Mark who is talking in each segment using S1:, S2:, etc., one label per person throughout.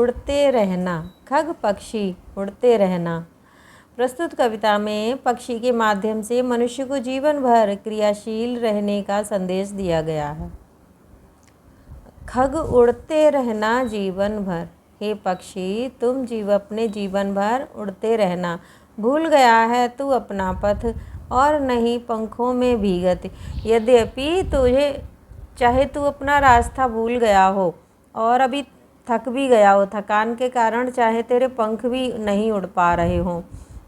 S1: उड़ते रहना, खग पक्षी उड़ते रहना। प्रस्तुत कविता में पक्षी के माध्यम से मनुष्य को जीवन भर क्रियाशील रहने का संदेश दिया गया है। खग उड़ते रहना जीवन भर, हे पक्षी तुम अपने जीवन भर उड़ते रहना। भूल गया है तू अपना पथ और नहीं पंखों में भी गति। यद्यपि तुझे चाहे तू अपना रास्ता भूल गया हो और अभी थक भी गया हो, थकान के कारण चाहे तेरे पंख भी नहीं उड़ पा रहे हों,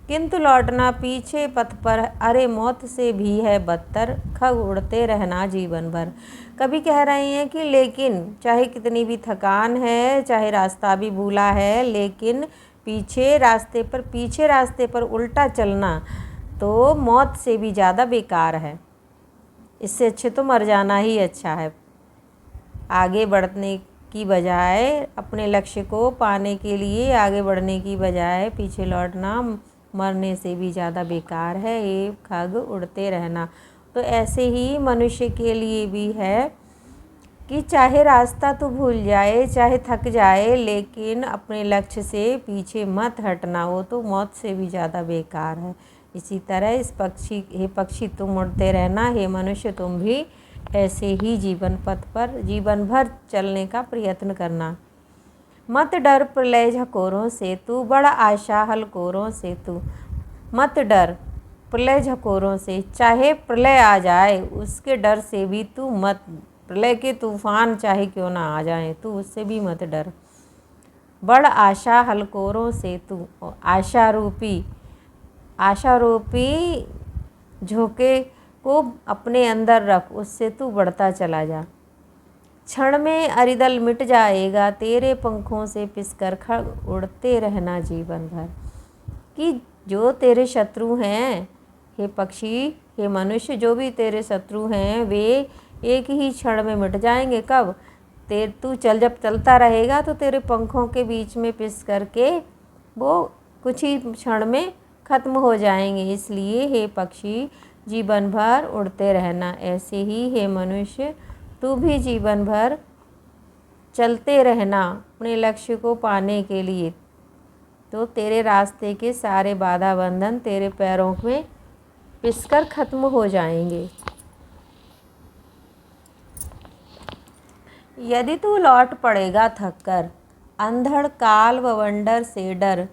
S1: किंतु लौटना पीछे पथ पर अरे मौत से भी है बदतर। खग उड़ते रहना जीवन भर। कभी कह रहे हैं कि लेकिन चाहे कितनी भी थकान है, चाहे रास्ता भी भूला है, लेकिन पीछे रास्ते पर उल्टा चलना तो मौत से भी ज़्यादा बेकार है। इससे अच्छे तो मर जाना ही अच्छा है। आगे बढ़ने की बजाय, अपने लक्ष्य को पाने के लिए आगे बढ़ने की बजाय पीछे लौटना मरने से भी ज़्यादा बेकार है। ये खग उड़ते रहना। तो ऐसे ही मनुष्य के लिए भी है कि चाहे रास्ता तो भूल जाए, चाहे थक जाए, लेकिन अपने लक्ष्य से पीछे मत हटना, वो तो मौत से भी ज़्यादा बेकार है। इसी तरह हे पक्षी तुम उड़ते रहना, हे मनुष्य तुम भी ऐसे ही जीवन पथ पर जीवन भर चलने का प्रयत्न करना। मत डर प्रलय झकोरों से तू, बड़ा आशा हलकोरों से तू। मत डर प्रलय झकोरों से, चाहे प्रलय आ जाए उसके डर से भी तू मत, प्रलय के तूफान चाहे क्यों ना आ जाए तू उससे भी मत डर। बड़ आशा हलकोरों से तू, आशा रूपी झोंके को अपने अंदर रख, उससे तू बढ़ता चला जा। क्षण में अरिदल मिट जाएगा तेरे पंखों से पिसकर, खग उड़ते रहना जीवन भर। कि जो तेरे शत्रु हैं, हे पक्षी, हे मनुष्य, जो भी तेरे शत्रु हैं वे एक ही क्षण में मिट जाएंगे। कब? तू जब चलता रहेगा तो तेरे पंखों के बीच में पिस करके वो कुछ ही क्षण में खत्म हो जाएंगे। इसलिए हे पक्षी जीवन भर उड़ते रहना। ऐसे ही हे मनुष्य तू भी जीवन भर चलते रहना अपने लक्ष्य को पाने के लिए, तो तेरे रास्ते के सारे बाधा बंधन तेरे पैरों में पिसकर खत्म हो जाएंगे। यदि तू लौट पड़ेगा थक कर, अंधड़ काल बवंडर से डर,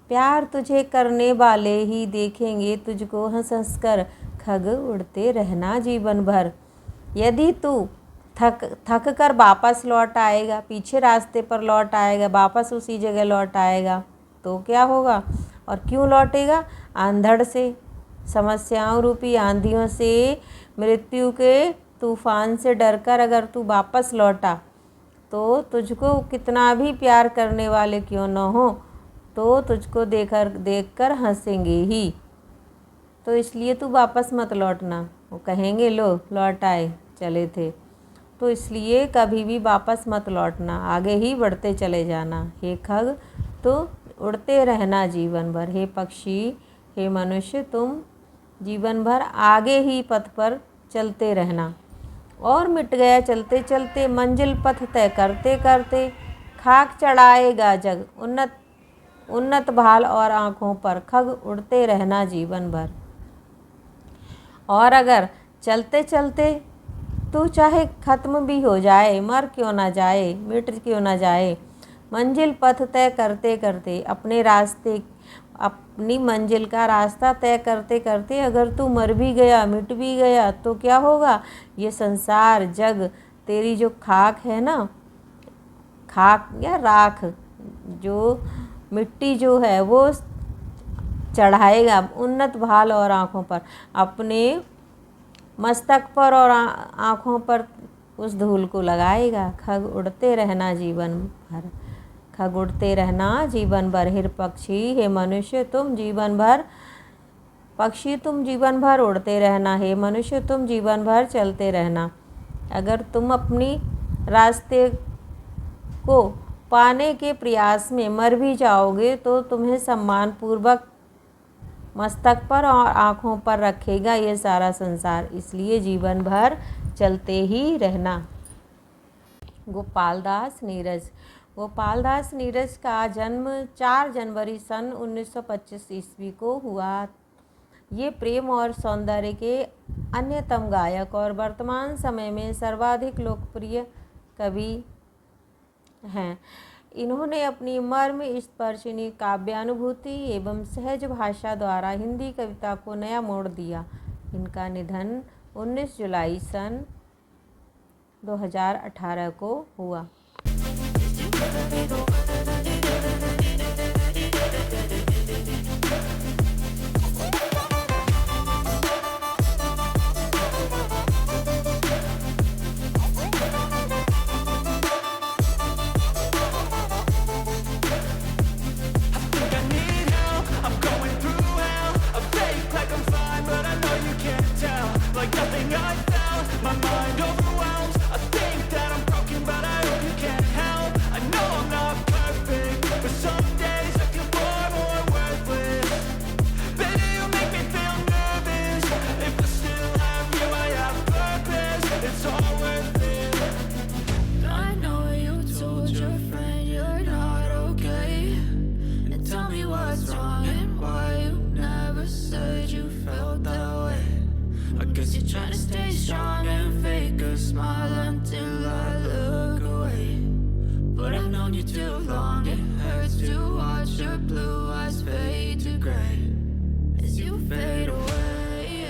S1: प्यार तुझे करने वाले ही देखेंगे तुझको हंस हंस कर। खग उड़ते रहना जीवन भर। यदि तू थक कर वापस लौट आएगा, पीछे रास्ते पर लौट आएगा, वापस उसी जगह लौट आएगा, तो क्या होगा और क्यों लौटेगा? अंधड़ से, समस्याओं रूपी आंधियों से, मृत्यु के तूफान से डरकर अगर तू वापस लौटा तो तुझको कितना भी प्यार करने वाले क्यों न हो तो तुझको देखकर हंसेंगे ही। तो इसलिए तू वापस मत लौटना। वो कहेंगे लो लौट आए, चले थे। तो इसलिए कभी भी वापस मत लौटना, आगे ही बढ़ते चले जाना। हे खग तो उड़ते रहना जीवन भर। हे पक्षी, हे मनुष्य तुम जीवन भर आगे ही पथ पर चलते रहना। और मिट गया चलते चलते मंजिल पथ तय करते करते, खाक चढ़ाएगा जग उन्नत भाल और आँखों पर। खग उड़ते रहना जीवन भर। और अगर चलते चलते तू चाहे खत्म भी हो जाए, मर क्यों ना जाए, मिट क्यों ना जाए, मंजिल पथ तय करते करते अपनी मंजिल का रास्ता तय करते करते अगर तू मर भी गया, मिट भी गया, तो क्या होगा? ये संसार जग तेरी जो खाक है ना, खाक या राख, जो मिट्टी जो है वो चढ़ाएगा उन्नत भाल और आँखों पर, अपने मस्तक पर और आँखों पर उस धूल को लगाएगा। खग उड़ते रहना जीवन भर। खग उड़ते रहना जीवन भर। हे पक्षी, हे मनुष्य तुम जीवन भर, पक्षी तुम जीवन भर उड़ते रहना, हे मनुष्य तुम जीवन भर चलते रहना। अगर तुम अपनी रास्ते को पाने के प्रयास में मर भी जाओगे तो तुम्हें सम्मानपूर्वक मस्तक पर और आँखों पर रखेगा ये सारा संसार। इसलिए जीवन भर चलते ही रहना। गोपाल दास नीरज। गोपाल दास नीरज का जन्म 4 जनवरी सन 1925 ईस्वी को हुआ। ये प्रेम और सौंदर्य के अन्यतम गायक और वर्तमान समय में सर्वाधिक लोकप्रिय कवि हैं। इन्होंने अपनी मर्म स्पर्शिनी काव्यानुभूति एवं सहज भाषा द्वारा हिंदी कविता को नया मोड़ दिया। इनका निधन 19 जुलाई सन 2018 को हुआ।
S2: You're trying to stay strong and fake a smile until I look away. But I've known you too long, it hurts to watch your blue eyes fade to gray as you fade away.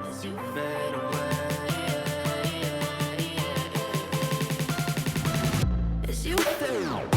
S2: As you fade away. As you fade away.